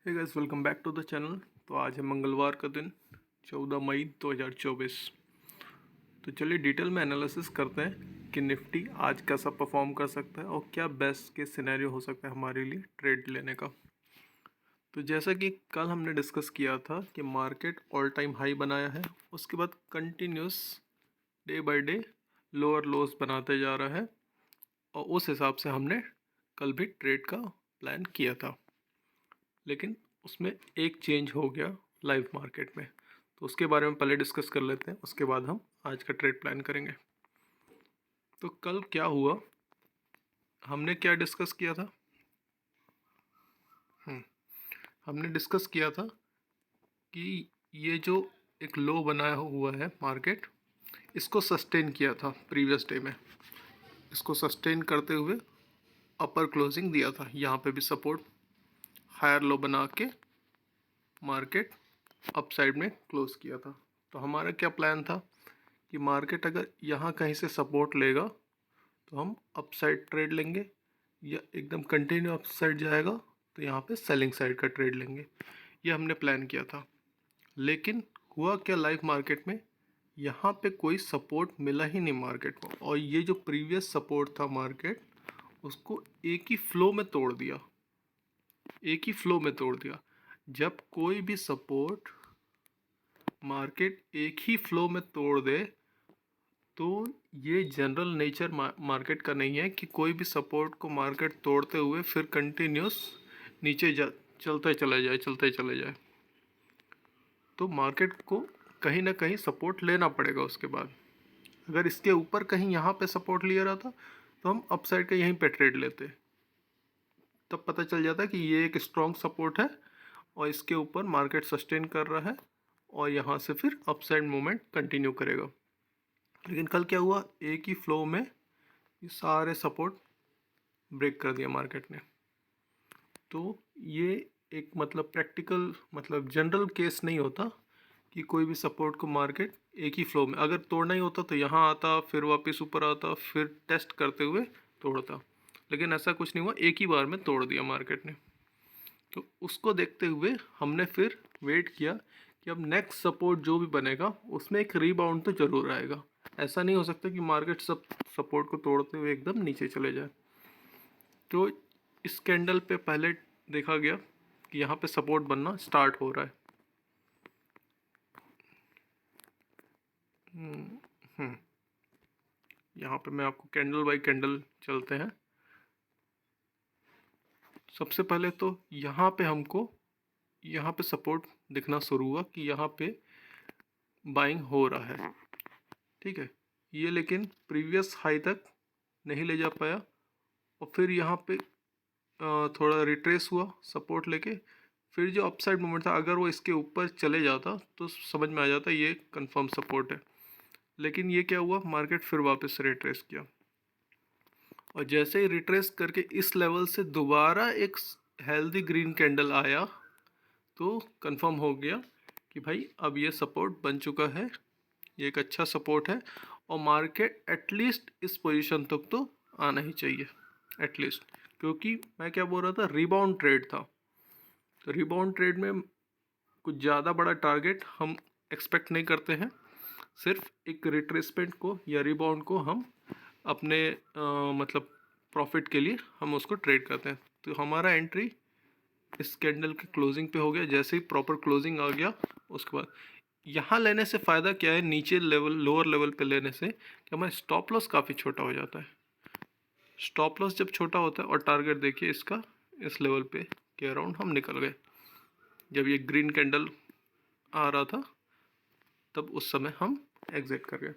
Hey guys, welcome back to the channel. तो आज है मंगलवार का दिन 14 मई 2024। तो चलिए डिटेल में एनालिसिस करते हैं कि निफ्टी आज कैसा परफॉर्म कर सकता है और क्या बेस्ट के सिनेरियो हो सकता है हमारे लिए ट्रेड लेने का। तो जैसा कि कल हमने डिस्कस किया था कि मार्केट ऑल टाइम हाई बनाया है, उसके बाद continuous day by day lower loss बनाते जा रहा है और उस हिसाब से हमने कल भी ट्रेड का प्लान किया था। लेकिन उसमें एक चेंज हो गया लाइव मार्केट में, तो उसके बारे में पहले डिस्कस कर लेते हैं, उसके बाद हम आज का ट्रेड प्लान करेंगे। तो कल क्या हुआ, हमने क्या डिस्कस किया था? हमने डिस्कस किया था कि ये जो एक लो बनाया हुआ है मार्केट, इसको सस्टेन किया था प्रीवियस डे में। इसको सस्टेन करते हुए अपर क्लोजिंग दिया था, यहाँ पे भी सपोर्ट हायर लो बना के मार्केट अप साइड में क्लोज किया था। तो हमारा क्या प्लान था कि मार्केट अगर यहाँ कहीं से सपोर्ट लेगा तो हम अप साइड ट्रेड लेंगे, या एकदम कंटिन्यू अप साइड जाएगा तो यहाँ पे सेलिंग साइड का ट्रेड लेंगे। ये हमने प्लान किया था। लेकिन हुआ क्या लाइव मार्केट में, यहाँ पे कोई सपोर्ट मिला ही नहीं मार्केट को, और ये जो प्रीवियस सपोर्ट था मार्केट उसको एक ही फ्लो में तोड़ दिया। एक ही फ्लो में तोड़ दिया। जब कोई भी सपोर्ट मार्केट एक ही फ्लो में तोड़ दे तो ये जनरल नेचर मार्केट का नहीं है कि कोई भी सपोर्ट को मार्केट तोड़ते हुए फिर कंटिन्यूस नीचे चलते चले जाए। तो मार्केट को कहीं ना कहीं सपोर्ट लेना पड़ेगा। उसके बाद अगर इसके ऊपर कहीं यहाँ पे सपोर्ट लिया रहा था तो हम अपसाइड का यहीं पे ट्रेड लेते, तब पता चल जाता कि ये एक स्ट्रॉन्ग सपोर्ट है और इसके ऊपर मार्केट सस्टेन कर रहा है और यहाँ से फिर अपसाइड मूवमेंट कंटिन्यू करेगा। लेकिन कल क्या हुआ, एक ही फ्लो में ये सारे सपोर्ट ब्रेक कर दिया मार्केट ने। तो ये एक प्रैक्टिकल जनरल केस नहीं होता कि कोई भी सपोर्ट को मार्केट एक ही फ्लो में, अगर तोड़ना ही होता तो यहाँ आता फिर वापस ऊपर आता फिर टेस्ट करते हुए तोड़ता। लेकिन ऐसा कुछ नहीं हुआ, एक ही बार में तोड़ दिया मार्केट ने। तो उसको देखते हुए हमने फिर वेट किया कि अब नेक्स्ट सपोर्ट जो भी बनेगा उसमें एक रीबाउंड तो ज़रूर आएगा। ऐसा नहीं हो सकता कि मार्केट सब सपोर्ट को तोड़ते हुए एकदम नीचे चले जाए। तो इस कैंडल पे पहले देखा गया कि यहाँ पे सपोर्ट बनना स्टार्ट हो रहा है। यहाँ पे मैं आपको कैंडल बाय कैंडल चलते हैं। सबसे पहले तो यहाँ पे हमको यहाँ पे सपोर्ट दिखना शुरू हुआ कि यहाँ पे बाइंग हो रहा है, ठीक है। ये लेकिन प्रीवियस हाई तक नहीं ले जा पाया और फिर यहाँ पे थोड़ा रिट्रेस हुआ सपोर्ट लेके। फिर जो अपसाइड मूवमेंट था, अगर वो इसके ऊपर चले जाता तो समझ में आ जाता ये कंफर्म सपोर्ट है। लेकिन ये क्या हुआ, मार्केट फिर वापस से रिट्रेस किया और जैसे ही रिट्रेस करके इस लेवल से दोबारा एक हेल्दी ग्रीन कैंडल आया तो कंफर्म हो गया कि भाई अब ये सपोर्ट बन चुका है, ये एक अच्छा सपोर्ट है और मार्केट एटलीस्ट इस पोजीशन तक तो आना ही चाहिए एटलीस्ट। क्योंकि मैं क्या बोल रहा था, रिबाउंड ट्रेड था। तो रिबाउंड ट्रेड में कुछ ज़्यादा बड़ा टारगेट हम एक्सपेक्ट नहीं करते हैं, सिर्फ एक रिट्रेसमेंट को या रिबाउंड को हम अपने प्रॉफिट के लिए हम उसको ट्रेड करते हैं। तो हमारा एंट्री इस कैंडल के क्लोजिंग पे हो गया। जैसे ही प्रॉपर क्लोजिंग आ गया उसके बाद यहाँ लेने से फ़ायदा क्या है, नीचे लेवल लोअर लेवल पे लेने से कि हमारा स्टॉप लॉस काफ़ी छोटा हो जाता है। स्टॉप लॉस जब छोटा होता है और टारगेट देखिए इसका इस लेवल पे के अराउंड हम निकल गए। जब ये ग्रीन कैंडल आ रहा था तब उस समय हम एग्जिट कर गए।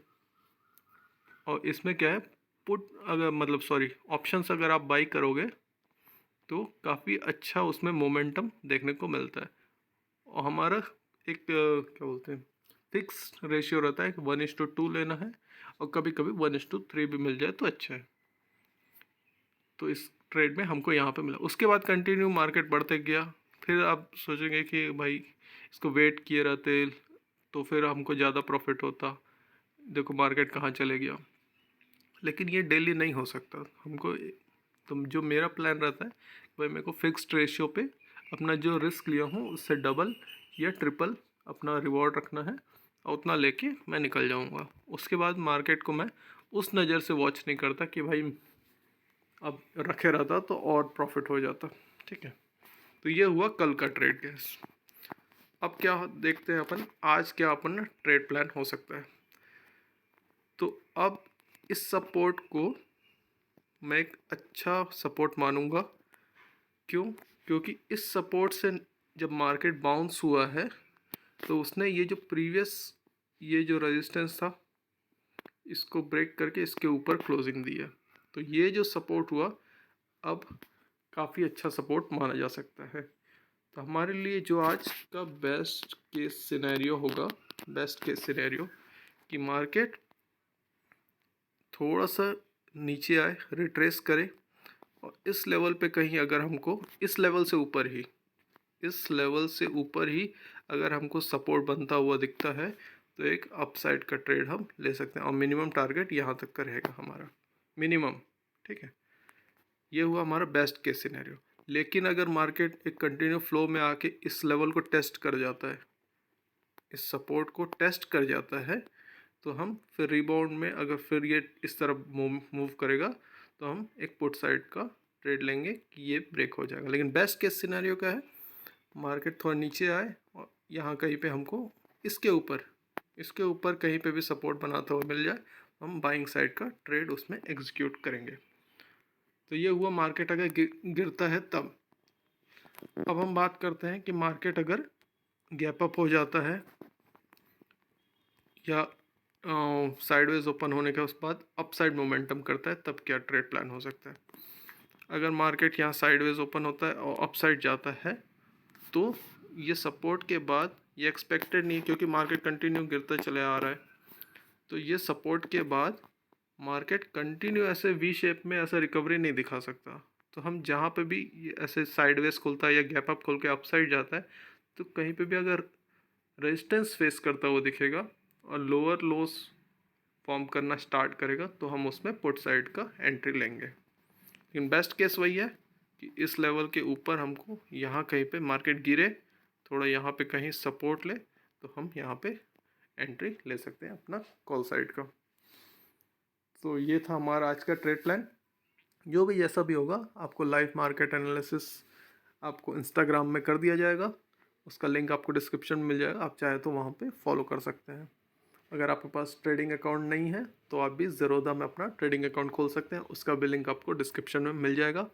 और इसमें क्या है, पुट अगर ऑप्शंस अगर आप बाई करोगे तो काफ़ी अच्छा उसमें मोमेंटम देखने को मिलता है। और हमारा एक क्या बोलते हैं, फिक्स रेशियो रहता है कि 1:2 लेना है और कभी कभी 1:3 भी मिल जाए तो अच्छा है। तो इस ट्रेड में हमको यहाँ पे मिला। उसके बाद कंटिन्यू मार्केट बढ़ते गया। फिर आप सोचेंगे कि भाई इसको वेट किए रहते तो फिर हमको ज़्यादा प्रॉफिट होता, देखो मार्केट कहाँ चले गया। लेकिन ये डेली नहीं हो सकता हमको। तो जो मेरा प्लान रहता है भाई मेरे को फिक्स्ड रेशियो पे अपना जो रिस्क लिया हूँ उससे डबल या ट्रिपल अपना रिवॉर्ड रखना है और उतना लेके मैं निकल जाऊँगा। उसके बाद मार्केट को मैं उस नज़र से वॉच नहीं करता कि भाई अब रखे रहता तो और प्रॉफिट हो जाता। ठीक है, तो ये हुआ कल का ट्रेड गैस। अब क्या देखते हैं अपन, आज क्या अपन ट्रेड प्लान हो सकता है। तो अब इस सपोर्ट को मैं एक अच्छा सपोर्ट मानूंगा। क्यों? क्योंकि इस सपोर्ट से जब मार्केट बाउंस हुआ है तो उसने ये जो प्रीवियस ये जो रेजिस्टेंस था इसको ब्रेक करके इसके ऊपर क्लोजिंग दी है। तो ये जो सपोर्ट हुआ अब काफ़ी अच्छा सपोर्ट माना जा सकता है। तो हमारे लिए जो आज का बेस्ट केस सिनेरियो होगा, बेस्ट केस सिनेरियो कि मार्केट थोड़ा सा नीचे आए, रिट्रेस करे और इस लेवल पे कहीं अगर हमको इस लेवल से ऊपर ही अगर हमको सपोर्ट बनता हुआ दिखता है तो एक अपसाइड का ट्रेड हम ले सकते हैं और मिनिमम टारगेट यहाँ तक का रहेगा हमारा मिनिमम। ठीक है, ये हुआ हमारा बेस्ट केस सिनेरियो। लेकिन अगर मार्केट एक कंटिन्यू फ्लो में आके इस लेवल को टेस्ट कर जाता है, इस सपोर्ट को टेस्ट कर जाता है, तो हम फिर रिबाउंड में अगर फिर ये इस तरफ मूव करेगा तो हम एक पुट साइड का ट्रेड लेंगे कि ये ब्रेक हो जाएगा। लेकिन बेस्ट केस सिनेरियो क्या है, मार्केट थोड़ा नीचे आए और यहाँ कहीं पे हमको इसके ऊपर कहीं पे भी सपोर्ट बनाता हुआ मिल जाए, हम बाइंग साइड का ट्रेड उसमें एग्जीक्यूट करेंगे। तो ये हुआ मार्केट अगर गिरता है तब। अब हम बात करते हैं कि मार्केट अगर गैप अप हो जाता है या साइडवेज ओपन होने के उस बाद अपसाइड मोमेंटम करता है, तब क्या ट्रेड प्लान हो सकता है। अगर मार्केट यहाँ साइडवेज ओपन होता है और अपसाइड जाता है तो ये सपोर्ट के बाद ये एक्सपेक्टेड नहीं, क्योंकि मार्केट कंटिन्यू गिरता चले आ रहा है, तो ये सपोर्ट के बाद मार्केट कंटिन्यू ऐसे वी शेप में ऐसा रिकवरी नहीं दिखा सकता। तो हम जहाँ पे भी ये ऐसे साइडवेज खुलता है या गैप अप खोल के अपसाइड जाता है तो कहीं पे भी अगर रेजिस्टेंस फेस करता हुआ दिखेगा और लोअर लोस फॉर्म करना स्टार्ट करेगा तो हम उसमें पुट साइड का एंट्री लेंगे। लेकिन बेस्ट केस वही है कि इस लेवल के ऊपर हमको यहाँ कहीं पे मार्केट गिरे, थोड़ा यहाँ पे कहीं सपोर्ट ले तो हम यहाँ पे एंट्री ले सकते हैं अपना कॉल साइड का। तो ये था हमारा आज का ट्रेड प्लान। जो भी जैसा भी होगा आपको लाइव मार्केट एनालिसिस आपको इंस्टाग्राम में कर दिया जाएगा, उसका लिंक आपको डिस्क्रिप्शन में मिल जाएगा, आप चाहे तो वहाँ पे फॉलो कर सकते हैं। अगर आपके पास ट्रेडिंग अकाउंट नहीं है तो आप भी ज़ेरोधा में अपना ट्रेडिंग अकाउंट खोल सकते हैं, उसका भी लिंक आपको डिस्क्रिप्शन में मिल जाएगा।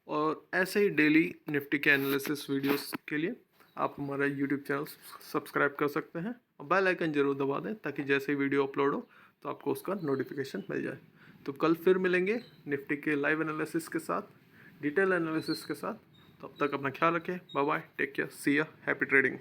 और ऐसे ही डेली निफ्टी के एनालिसिस वीडियोस के लिए आप हमारा यूट्यूब चैनल सब्सक्राइब कर सकते हैं और बेल आइकन ज़रूर दबा दें ताकि जैसे ही वीडियो अपलोड हो तो आपको उसका नोटिफिकेशन मिल जाए। तो कल फिर मिलेंगे निफ्टी के लाइव एनालिसिस के साथ, डिटेल एनालिसिस के साथ। तब तक अपना ख्याल रखें, बाय बाय, टेक केयर, सी या, हैप्पी ट्रेडिंग।